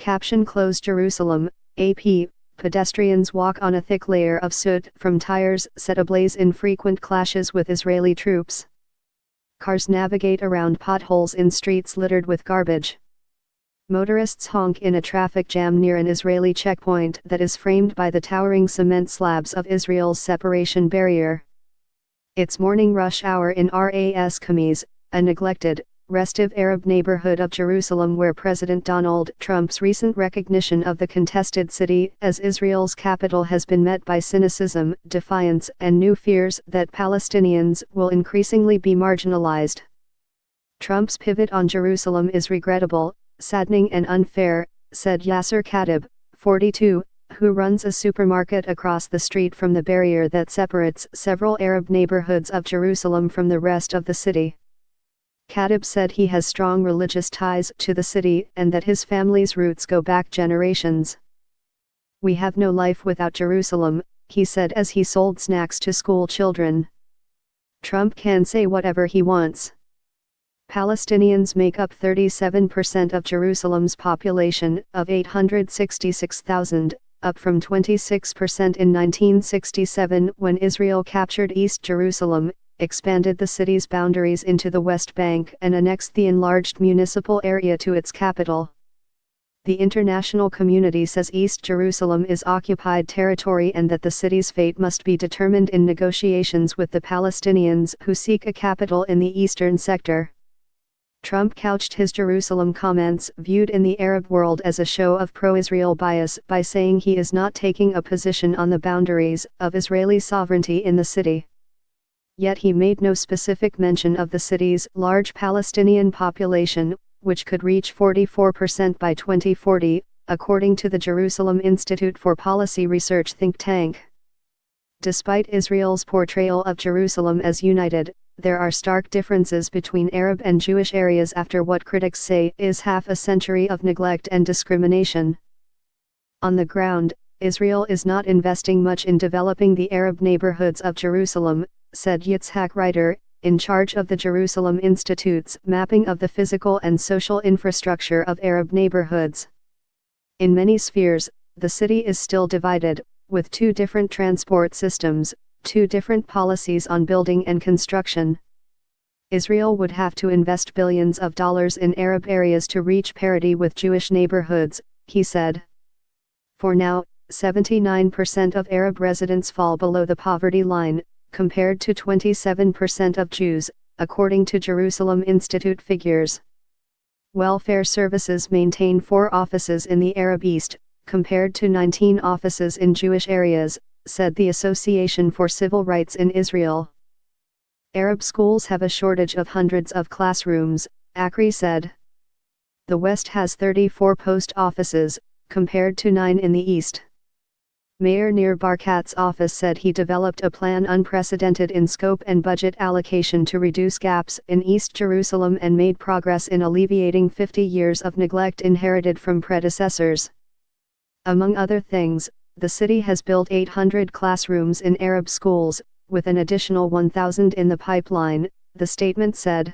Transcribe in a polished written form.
Caption Close Jerusalem, AP, pedestrians walk on a thick layer of soot from tires set ablaze in frequent clashes with Israeli troops. Cars navigate around potholes in streets littered with garbage. Motorists honk in a traffic jam near an Israeli checkpoint that is framed by the towering cement slabs of Israel's separation barrier. It's morning rush hour in Ras Khamis, a neglected, restive Arab neighborhood of Jerusalem where President Donald Trump's recent recognition of the contested city as Israel's capital has been met by cynicism, defiance, and new fears that Palestinians will increasingly be marginalized. Trump's pivot on Jerusalem is regrettable, saddening and unfair, said Yasser Khatib, 42, who runs a supermarket across the street from the barrier that separates several Arab neighborhoods of Jerusalem from the rest of the city. Khatib said he has strong religious ties to the city and that his family's roots go back generations. "We have no life without Jerusalem," he said as he sold snacks to school children. Trump can say whatever he wants. Palestinians make up 37% of Jerusalem's population of 866,000, up from 26% in 1967 when Israel captured East Jerusalem, expanded the city's boundaries into the West Bank and annexed the enlarged municipal area to its capital. The international community says East Jerusalem is occupied territory and that the city's fate must be determined in negotiations with the Palestinians who seek a capital in the eastern sector. Trump couched his Jerusalem comments viewed in the Arab world as a show of pro-Israel bias by saying he is not taking a position on the boundaries of Israeli sovereignty in the city. Yet he made no specific mention of the city's large Palestinian population, which could reach 44% by 2040, according to the Jerusalem Institute for Policy Research think tank. Despite Israel's portrayal of Jerusalem as united, there are stark differences between Arab and Jewish areas after what critics say is half a century of neglect and discrimination. On the ground, Israel is not investing much in developing the Arab neighborhoods of Jerusalem, said Yitzhak Reiter, in charge of the Jerusalem Institute's mapping of the physical and social infrastructure of Arab neighborhoods. In many spheres, the city is still divided, with two different transport systems, two different policies on building and construction. Israel would have to invest billions of dollars in Arab areas to reach parity with Jewish neighborhoods, he said. For now, 79% of Arab residents fall below the poverty line, compared to 27% of Jews, according to Jerusalem Institute figures. Welfare services maintain 4 offices in the Arab East, compared to 19 offices in Jewish areas, said the Association for Civil Rights in Israel. Arab schools have a shortage of hundreds of classrooms, Akri said. The West has 34 post offices, compared to 9 in the East. Mayor Nir Barkat's office said he developed a plan unprecedented in scope and budget allocation to reduce gaps in East Jerusalem and made progress in alleviating 50 years of neglect inherited from predecessors. Among other things, the city has built 800 classrooms in Arab schools, with an additional 1,000 in the pipeline, the statement said.